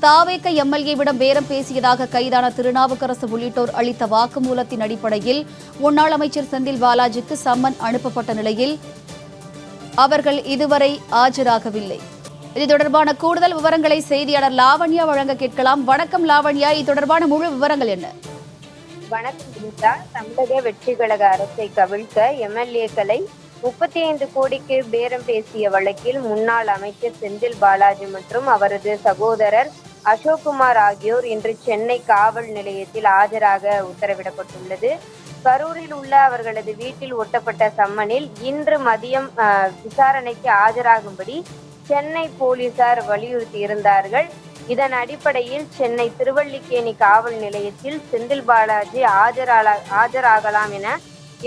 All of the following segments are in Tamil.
தாவேக எம்எல்ஏவிடம் பேரம் பேசியதாக கைதான திருநாவுக்கரசு உள்ளிட்டோர் அளித்த வாக்குமூலத்தின் அடிப்படையில் முன்னாள் அமைச்சர் செந்தில் பாலாஜிக்கு சம்மன் அனுப்பப்பட்ட நிலையில் அவர்கள் இதுவரை ஆஜராகவில்லை. இது தொடர்பான கூடுதல் விவரங்களை செய்தியாளர் லாவண்யா வழங்க கேட்கலாம். வணக்கம் லாவண்யா, இது தொடர்பான முழு விவரங்கள் என்ன? வணக்கம் வினிதா. தமிழக வெற்றி கழக அரசை கவிழ்க்க எம்எல்ஏக்களை 35 கோடிக்கு பேரம் பேசிய வழக்கில் முன்னாள் அமைச்சர் செந்தில் பாலாஜி மற்றும் அவரது சகோதரர் அசோக்குமார் ஆகியோர் இன்று சென்னை காவல் நிலையத்தில் ஆஜராக உத்தரவிடப்பட்டுள்ளது. கரூரில் உள்ள அவர்களது வீட்டில் ஒட்டப்பட்ட சம்மனில் இன்று மதியம் விசாரணைக்கு ஆஜராகும்படி சென்னை போலீசார் வலியுறுத்தி இருந்தார்கள். இதன் அடிப்படையில் சென்னை திருவல்லிக்கேணி காவல் நிலையத்தில் செந்தில் பாலாஜி ஆஜராகலாம் என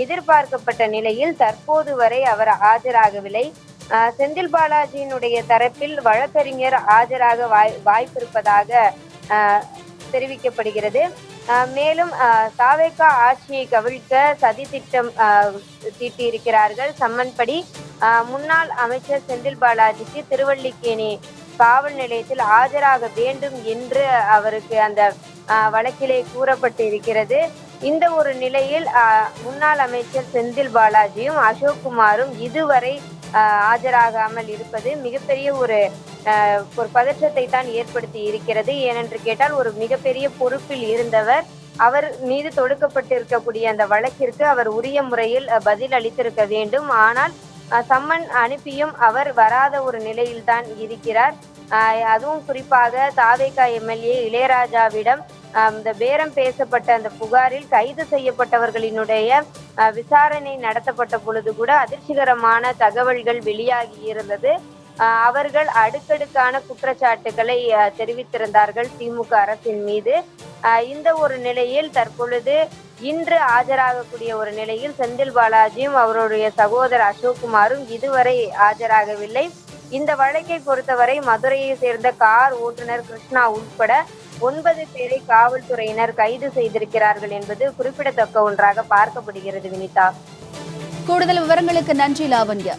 எதிர்பார்க்கப்பட்ட நிலையில் தற்போது வரை அவர் ஆஜராகவில்லை. செந்தில் பாலாஜியினுடைய தரப்பில் வழக்கறிஞர் ஆஜராக வாய்ப்பிருப்பதாக தெரிவிக்கப்படுகிறது. மேலும் தாவேக ஆட்சியை கவிழ்க்க சதி திட்டம் தீட்டியிருக்கிறார்கள். சம்மன்படி முன்னாள் அமைச்சர் செந்தில் பாலாஜிக்கு திருவல்லிக்கேணி காவல் நிலையத்தில் ஆஜராக வேண்டும் என்று அவருக்கு அந்த வழக்கிலே கூறப்பட்டிருக்கிறது. இந்த ஒரு நிலையில் முன்னாள் அமைச்சர் செந்தில் பாலாஜியும் அசோக்குமாரும் இதுவரை ஆஜராகாமல் இருப்பது மிகப்பெரிய ஒரு பதற்றத்தை தான் ஏற்படுத்தி இருக்கிறது. ஏனென்று கேட்டால் ஒரு மிகப்பெரிய பொறுப்பில் இருந்தவர், அவர் மீது தொடுக்கப்பட்டிருக்கக்கூடிய அந்த வழக்கிற்கு அவர் உரிய முறையில் பதில் அளித்திருக்க வேண்டும். ஆனால் சம்மன் அனுப்பியும் அவர் வராத ஒரு நிலையில் தான் இருக்கிறார். அதுவும் குறிப்பாக தாவேக எம்எல்ஏ இளையராஜாவிடம் இந்த பேரம் பேசப்பட்ட அந்த புகாரில் கைது செய்யப்பட்டவர்களினுடைய விசாரணை நடத்தப்பட்ட பொழுது கூட அதிர்ச்சிகரமான தகவல்கள் வெளியாகி இருந்தது. அவர்கள் அடுக்கடுக்கான குற்றச்சாட்டுகளை தெரிவித்திருந்தார்கள் திமுக அரசின் மீது. இந்த ஒரு நிலையில் தற்பொழுது இன்று ஆஜராகக்கூடிய ஒரு நிலையில் செந்தில் பாலாஜியும் அவருடைய சகோதரர் அசோக்குமாரும் இதுவரை ஆஜராகவில்லை. இந்த வழக்கை பொறுத்தவரை மதுரையை சேர்ந்த கார் ஓட்டுநர் கிருஷ்ணா உட்பட 9 பேரை காவல்துறையினர் கைது செய்திருக்கிறார்கள் என்பது குறிப்பிடத்தக்க ஒன்றாக பார்க்கப்படுகிறது. வினிதா, கூடுதல் விவரங்களுக்கு நன்றி லாவண்யா.